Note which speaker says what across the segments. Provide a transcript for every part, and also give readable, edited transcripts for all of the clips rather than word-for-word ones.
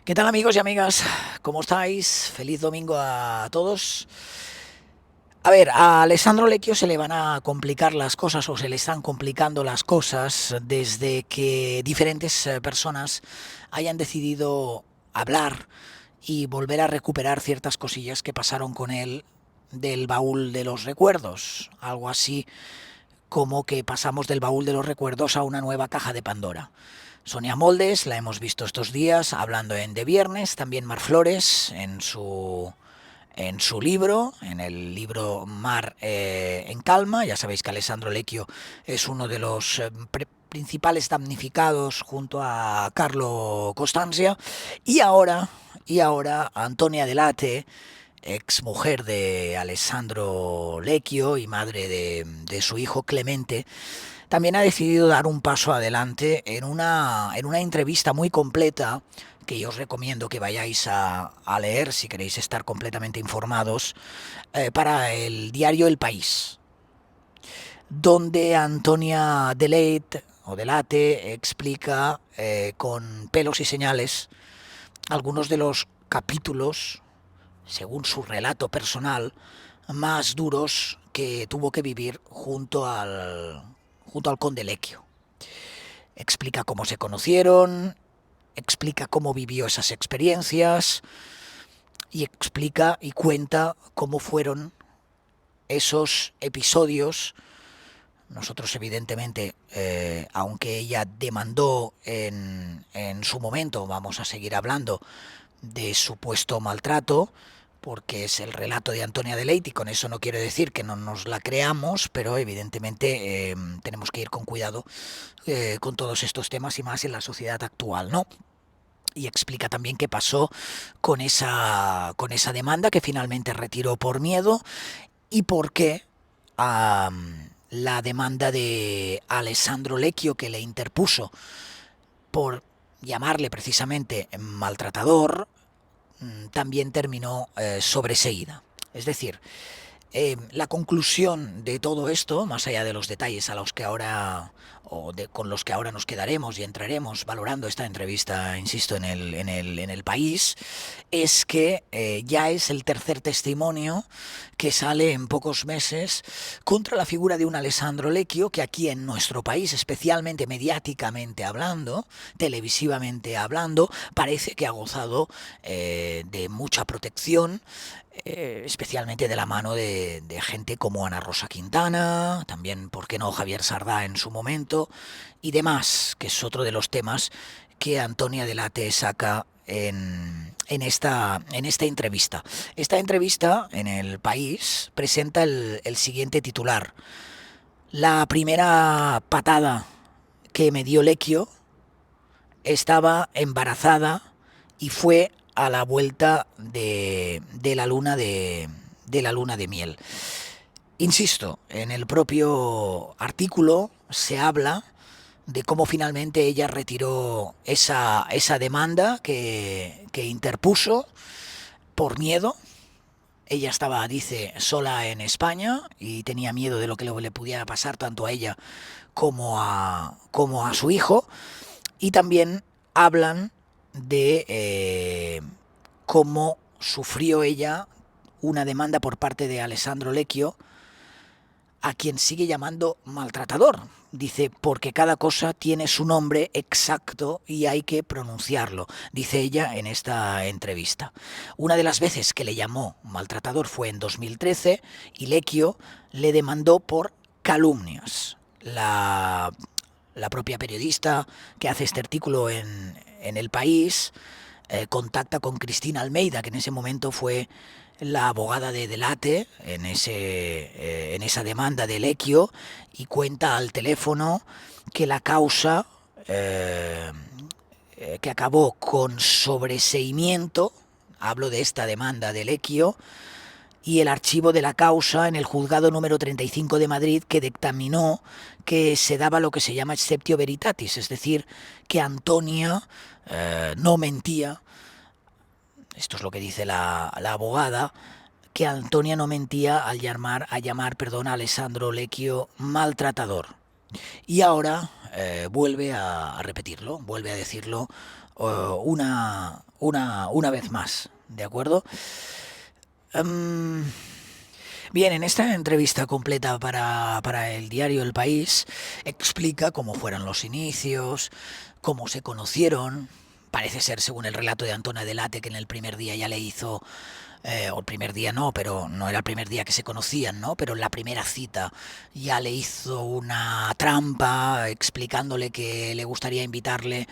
Speaker 1: ¿Qué tal amigos y amigas? ¿Cómo estáis? Feliz domingo a todos. A ver, a Alessandro Lecchio se le van a complicar las cosas o se le están complicando las cosas desde que diferentes personas hayan decidido hablar y volver a recuperar ciertas cosillas que pasaron con él del baúl de los recuerdos. Algo así como que pasamos del baúl de los recuerdos a una nueva caja de Pandora. Sonia Moldes, la hemos visto estos días hablando en De Viernes, también Mar Flores en su libro, en el libro Mar en Calma. Ya sabéis que Alessandro Lecchio es uno de los principales damnificados junto a Carlo Costanza. Y ahora Antonia Delate, ex mujer de Alessandro Lecchio y madre de su hijo Clemente, también ha decidido dar un paso adelante en una entrevista muy completa que yo os recomiendo que vayáis a leer si queréis estar completamente informados, para el diario El País, donde Antonia Delate explica con pelos y señales algunos de los capítulos, según su relato personal, más duros que tuvo que vivir junto al conde Lecchio. Explica cómo se conocieron, explica cómo vivió esas experiencias y explica y cuenta cómo fueron esos episodios. Nosotros evidentemente, aunque ella demandó en su momento, vamos a seguir hablando de supuesto maltrato, porque es el relato de Antonia Delate y con eso no quiero decir que no nos la creamos, pero evidentemente tenemos que ir con cuidado con todos estos temas y más en la sociedad actual, ¿no? Y explica también qué pasó con esa demanda que finalmente retiró por miedo y por qué la demanda de Alessandro Lecchio que le interpuso por llamarle precisamente maltratador también terminó sobreseída. Es decir, la conclusión de todo esto, más allá de los detalles a los que ahora con los que ahora nos quedaremos y entraremos valorando esta entrevista, insisto, en el país, es que ya es el tercer testimonio que sale en pocos meses contra la figura de un Alessandro Lecchio que aquí en nuestro país, especialmente mediáticamente hablando, televisivamente hablando, parece que ha gozado de mucha protección, especialmente de la mano de gente como Ana Rosa Quintana, también, ¿por qué no?, Javier Sardá en su momento, y demás, que es otro de los temas que Antonia Delate saca en esta entrevista. Esta entrevista en El País presenta el siguiente titular: la primera patada que me dio Lecchio estaba embarazada y fue a la vuelta de la luna de miel. Insisto, en el propio artículo se habla de cómo finalmente ella retiró esa demanda que interpuso por miedo. Ella estaba, dice, sola en España y tenía miedo de lo que le pudiera pasar tanto a ella como a su hijo. Y también hablan de cómo sufrió ella una demanda por parte de Alessandro Lecchio, a quien sigue llamando maltratador. Dice, porque cada cosa tiene su nombre exacto y hay que pronunciarlo, dice ella en esta entrevista. Una de las veces que le llamó maltratador fue en 2013 y Lecchio le demandó por calumnias. La propia periodista que hace este artículo en El País contacta con Cristina Almeida, que en ese momento fue la abogada de Delate en esa demanda de Lecchio, y cuenta al teléfono que la causa que acabó con sobreseimiento, hablo de esta demanda de Lecchio, y el archivo de la causa en el juzgado número 35 de Madrid, que dictaminó que se daba lo que se llama exceptio veritatis, es decir, que Antonia no mentía. Esto es lo que dice la abogada, que Antonia no mentía al llamar a Alessandro Lecchio maltratador. Y ahora vuelve a repetirlo, vuelve a decirlo una vez más, ¿de acuerdo? Em, Bien, en esta entrevista completa para el diario El País explica cómo fueron los inicios, cómo se conocieron. Parece ser, según el relato de Antonia Delate, que en el primer día ya le hizo, o el primer día no, pero no era el primer día que se conocían, ¿no? Pero en la primera cita ya le hizo una trampa explicándole que le gustaría invitarle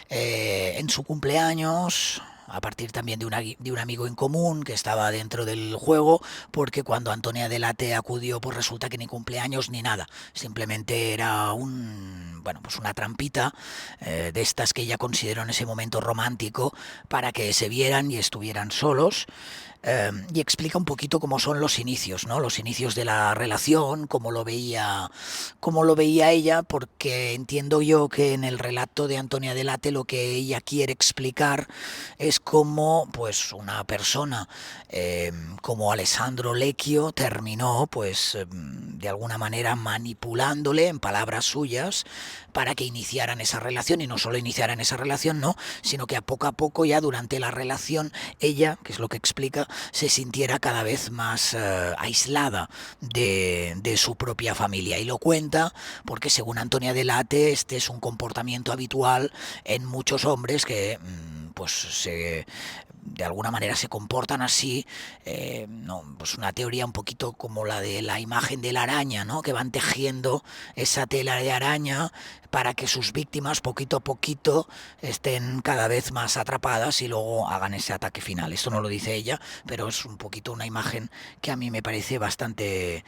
Speaker 1: en su cumpleaños, a partir también de un amigo en común que estaba dentro del juego, porque cuando Antonia Delate acudió, pues resulta que ni cumpleaños ni nada, simplemente era bueno, pues una trampita de estas que ella consideró en ese momento romántico para que se vieran y estuvieran solos. Y explica un poquito cómo son los inicios, ¿no? Los inicios de la relación, cómo lo veía ella, porque entiendo yo que en el relato de Antonia Delate lo que ella quiere explicar es cómo, pues, una persona como Alessandro Lecchio terminó, pues, de alguna manera manipulándole, en palabras suyas, para que iniciaran esa relación, y no solo iniciaran esa relación, no, sino que a poco ya durante la relación ella, que es lo que explica, se sintiera cada vez más aislada de su propia familia. Y lo cuenta porque, según Antonia Delate, este es un comportamiento habitual en muchos hombres que pues de alguna manera se comportan así, no, pues una teoría un poquito como la de la imagen de la araña, ¿no? Que van tejiendo esa tela de araña para que sus víctimas poquito a poquito estén cada vez más atrapadas y luego hagan ese ataque final. Esto no lo dice ella, pero es un poquito una imagen que a mí me parece bastante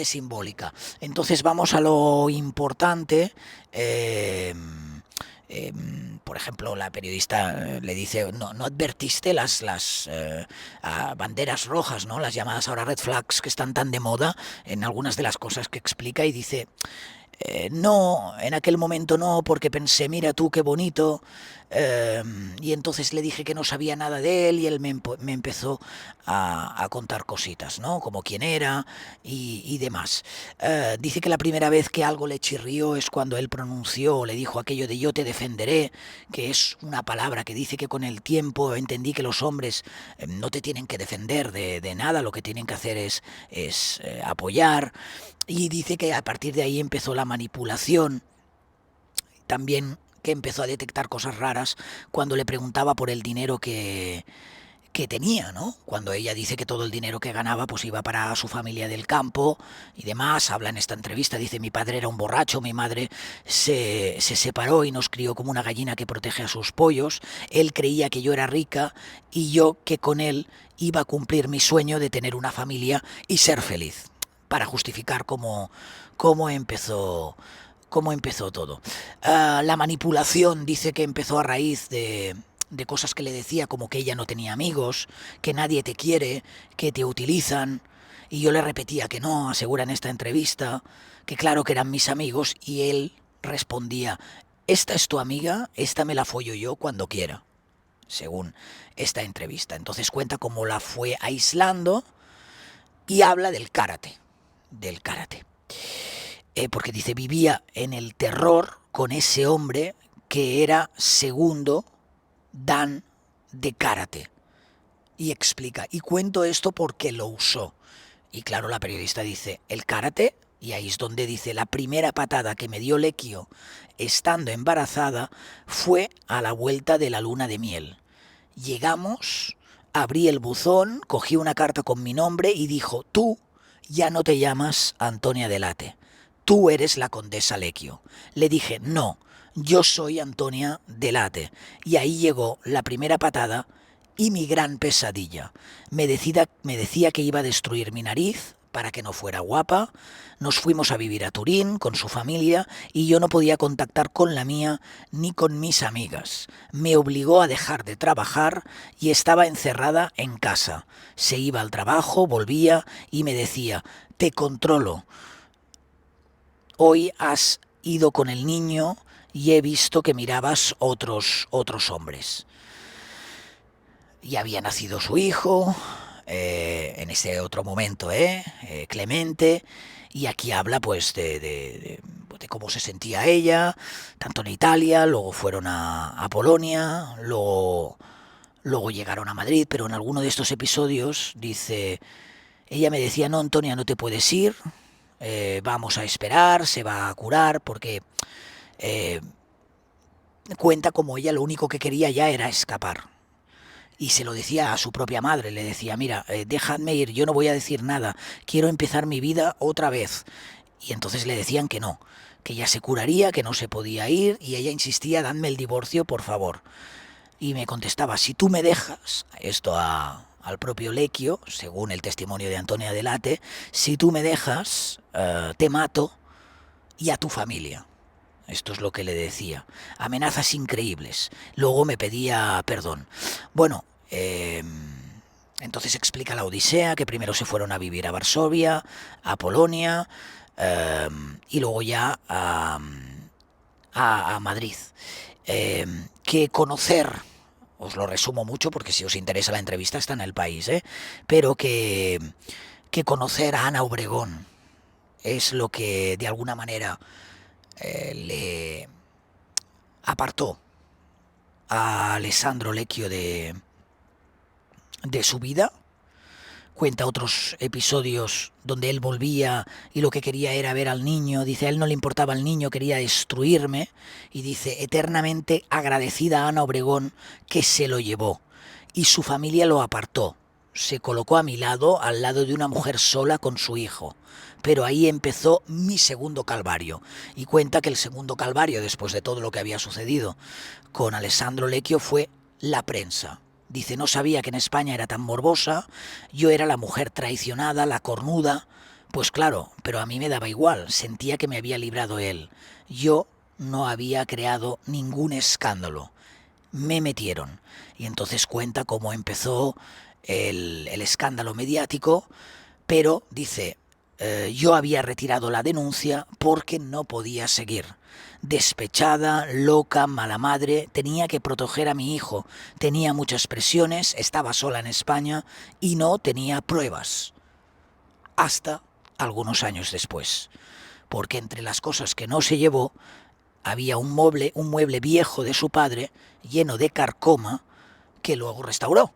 Speaker 1: simbólica. Entonces vamos a lo importante. Por ejemplo, la periodista le dice, no advertiste las banderas rojas, ¿no? Las llamadas ahora red flags, que están tan de moda en algunas de las cosas que explica, y dice, no, en aquel momento no, porque pensé, mira tú qué bonito. Y entonces le dije que no sabía nada de él y él me empezó a contar cositas, ¿no? Como quién era y demás. Dice que la primera vez que algo le chirrió es cuando él pronunció o le dijo aquello de yo te defenderé, que es una palabra que dice que con el tiempo entendí que los hombres no te tienen que defender de nada, lo que tienen que hacer es apoyar. Y dice que a partir de ahí empezó la manipulación, también que empezó a detectar cosas raras cuando le preguntaba por el dinero que tenía, ¿no? Cuando ella dice que todo el dinero que ganaba pues iba para su familia del campo y demás. Habla en esta entrevista, dice, mi padre era un borracho, mi madre se separó y nos crió como una gallina que protege a sus pollos, él creía que yo era rica y yo que con él iba a cumplir mi sueño de tener una familia y ser feliz, para justificar cómo empezó todo. La manipulación dice que empezó a raíz de cosas que le decía, como que ella no tenía amigos, que nadie te quiere, que te utilizan. Y yo le repetía que no, asegura en esta entrevista, que claro que eran mis amigos, y él respondía, esta es tu amiga, esta me la follo yo cuando quiera, según esta entrevista. Entonces cuenta cómo la fue aislando y habla del karate. Porque dice, vivía en el terror con ese hombre que era segundo dan de karate. Y explica, y cuento esto porque lo usó. Y claro, la periodista dice, el karate, y ahí es donde dice, la primera patada que me dio Lecchio estando embarazada fue a la vuelta de la luna de miel. Llegamos, abrí el buzón, cogí una carta con mi nombre y dijo, tú ya no te llamas Antonia Delate, tú eres la condesa Lecchio. Le dije, no, yo soy Antonia Delate. Y ahí llegó la primera patada y mi gran pesadilla. Me decía que iba a destruir mi nariz para que no fuera guapa. Nos fuimos a vivir a Turín con su familia y yo no podía contactar con la mía ni con mis amigas. Me obligó a dejar de trabajar y estaba encerrada en casa. Se iba al trabajo, volvía y me decía, te controlo. Hoy has ido con el niño y he visto que mirabas otros hombres. Ya había nacido su hijo, en ese otro momento, Clemente, y aquí habla pues de cómo se sentía ella, tanto en Italia, luego fueron a Polonia, luego llegaron a Madrid, pero en alguno de estos episodios dice, ella me decía, no, Antonia, no te puedes ir, vamos a esperar, se va a curar, porque eh, cuenta como ella lo único que quería ya era escapar. Y se lo decía a su propia madre, le decía, mira, déjame ir, yo no voy a decir nada, quiero empezar mi vida otra vez. Y entonces le decían que ya se curaría, que no se podía ir, y ella insistía, dadme el divorcio, por favor. Y me contestaba, si tú me dejas, esto al propio Lecchio, según el testimonio de Antonia Delate, si tú me dejas, te mato y a tu familia. Esto es lo que le decía. Amenazas increíbles. Luego me pedía perdón. Bueno, entonces explica la Odisea, que primero se fueron a vivir a Varsovia, a Polonia, y luego ya a Madrid. Que conocer, os lo resumo mucho porque si os interesa la entrevista está en El País, pero que conocer a Ana Obregón es lo que de alguna manera le apartó a Alessandro Lecchio de su vida. Cuenta otros episodios donde él volvía y lo que quería era ver al niño. Dice, a él no le importaba el niño, quería destruirme. Y dice, eternamente agradecida a Ana Obregón que se lo llevó. Y su familia lo apartó. Se colocó a mi lado, al lado de una mujer sola con su hijo. Pero ahí empezó mi segundo calvario. Y cuenta que el segundo calvario, después de todo lo que había sucedido con Alessandro Lecchio, fue la prensa. Dice, no sabía que en España era tan morbosa, yo era la mujer traicionada, la cornuda. Pues claro, pero a mí me daba igual, sentía que me había librado él. Yo no había creado ningún escándalo. Me metieron. Y entonces cuenta cómo empezó el escándalo mediático, pero dice, yo había retirado la denuncia porque no podía seguir. Despechada, loca, mala madre, tenía que proteger a mi hijo, tenía muchas presiones, estaba sola en España y no tenía pruebas. Hasta algunos años después. Porque entre las cosas que no se llevó, había un mueble viejo de su padre, lleno de carcoma, que luego restauró.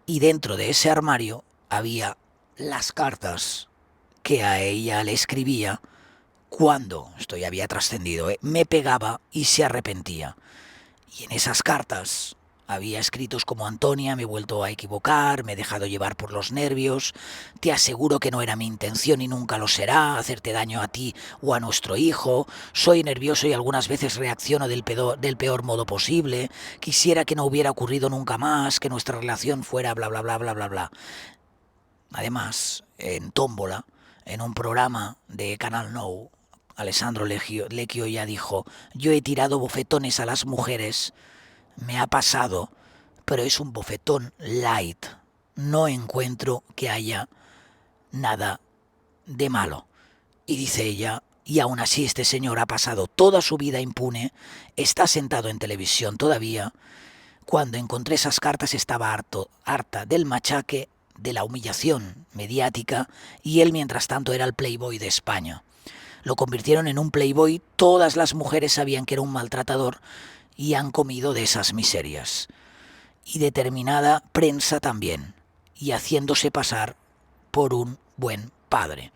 Speaker 1: Y dentro de ese armario había las cartas que a ella le escribía cuando, esto ya había trascendido, me pegaba y se arrepentía. Y en esas cartas había escritos como Antonia, me he vuelto a equivocar, me he dejado llevar por los nervios, te aseguro que no era mi intención y nunca lo será, hacerte daño a ti o a nuestro hijo, soy nervioso y algunas veces reacciono del peor modo posible, quisiera que no hubiera ocurrido nunca más, que nuestra relación fuera bla bla bla bla bla bla. Además, en Tómbola, en un programa de Canal Nou, Alessandro Lecchio ya dijo, yo he tirado bofetones a las mujeres, me ha pasado, pero es un bofetón light. No encuentro que haya nada de malo. Y dice ella, y aún así este señor ha pasado toda su vida impune, está sentado en televisión todavía. Cuando encontré esas cartas estaba harta del machaque, de la humillación mediática, y él mientras tanto era el playboy de España. Lo convirtieron en un playboy, todas las mujeres sabían que era un maltratador y han comido de esas miserias. Y determinada prensa también, y haciéndose pasar por un buen padre.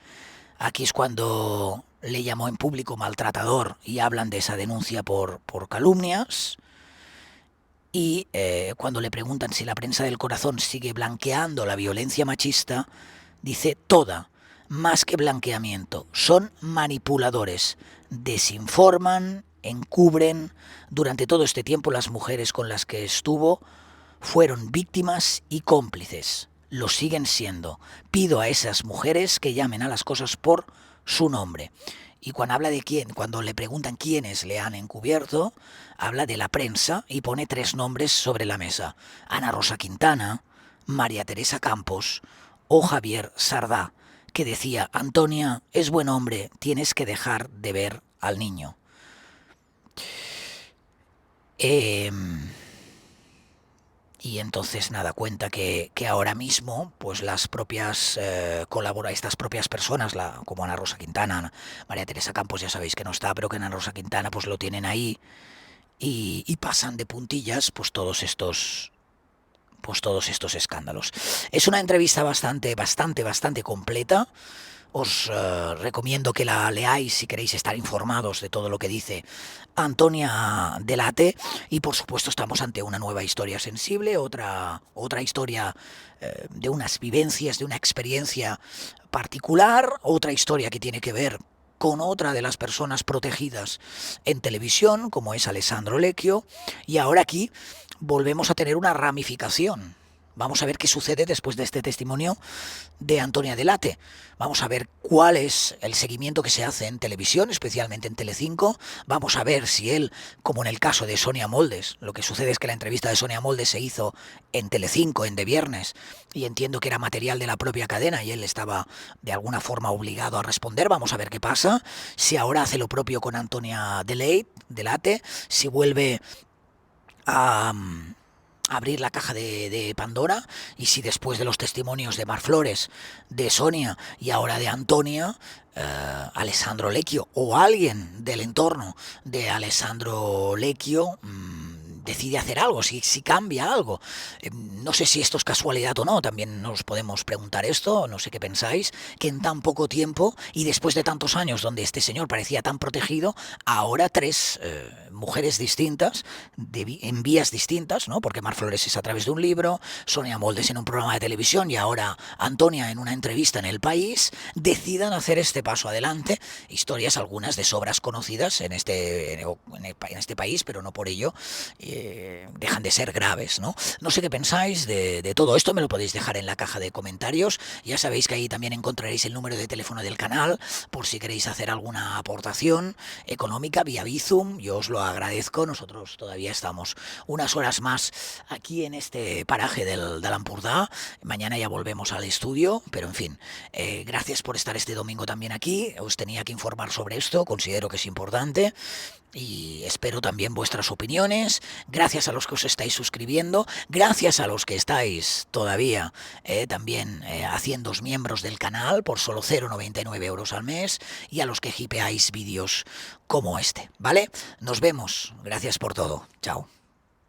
Speaker 1: Aquí es cuando le llamó en público maltratador y hablan de esa denuncia por calumnias. Y cuando le preguntan si la prensa del corazón sigue blanqueando la violencia machista, dice toda, más que blanqueamiento, son manipuladores, desinforman, encubren. Durante todo este tiempo las mujeres con las que estuvo fueron víctimas y cómplices, lo siguen siendo. Pido a esas mujeres que llamen a las cosas por su nombre. Y cuando habla de quién, cuando le preguntan quiénes le han encubierto, habla de la prensa y pone 3 nombres sobre la mesa. Ana Rosa Quintana, María Teresa Campos o Javier Sardá, que decía, Antonia, es buen hombre, tienes que dejar de ver al niño. Y entonces nada, cuenta que ahora mismo pues las propias estas propias personas, como Ana Rosa Quintana, María Teresa Campos ya sabéis que no está, pero que Ana Rosa Quintana pues lo tienen ahí y pasan de puntillas todos estos escándalos. Es una entrevista bastante completa. Os recomiendo que la leáis si queréis estar informados de todo lo que dice Antonia Delate. Y por supuesto estamos ante una nueva historia sensible, otra historia de unas vivencias, de una experiencia particular, otra historia que tiene que ver con otra de las personas protegidas en televisión, como es Alessandro Lecchio. Y ahora aquí volvemos a tener una ramificación. Vamos a ver qué sucede después de este testimonio de Antonia Delate. Vamos a ver cuál es el seguimiento que se hace en televisión, especialmente en Telecinco. Vamos a ver si él, como en el caso de Sonia Moldes, lo que sucede es que la entrevista de Sonia Moldes se hizo en Telecinco, en De Viernes, y entiendo que era material de la propia cadena y él estaba de alguna forma obligado a responder. Vamos a ver qué pasa. Si ahora hace lo propio con Antonia Delate, si vuelve a abrir la caja de Pandora, y si después de los testimonios de Mar Flores, de Sonia y ahora de Antonia, Alessandro Lecchio o alguien del entorno de Alessandro Lecchio decide hacer algo, si cambia algo. No sé si esto es casualidad o no, también nos podemos preguntar esto, no sé qué pensáis, que en tan poco tiempo y después de tantos años donde este señor parecía tan protegido, ahora tres mujeres distintas, en vías distintas, ¿no? Porque Mar Flores es a través de un libro, Sonia Moldes en un programa de televisión y ahora Antonia en una entrevista en El País, decidan hacer este paso adelante. Historias algunas de sobras conocidas en este país, pero no por ello dejan de ser graves, ¿no? No sé qué pensáis de todo esto, me lo podéis dejar en la caja de comentarios. Ya sabéis que ahí también encontraréis el número de teléfono del canal, por si queréis hacer alguna aportación económica vía Bizum, yo os lo agradezco. Nosotros todavía estamos unas horas más aquí en este paraje del Ampurdá. Mañana ya volvemos al estudio, pero en fin, gracias por estar este domingo también aquí. Os tenía que informar sobre esto, considero que es importante. Y espero también vuestras opiniones. Gracias a los que os estáis suscribiendo, gracias a los que estáis todavía también haciéndoos miembros del canal por solo 0,99 euros al mes, y a los que hipeáis vídeos como este, ¿vale? Nos vemos, gracias por todo, chao.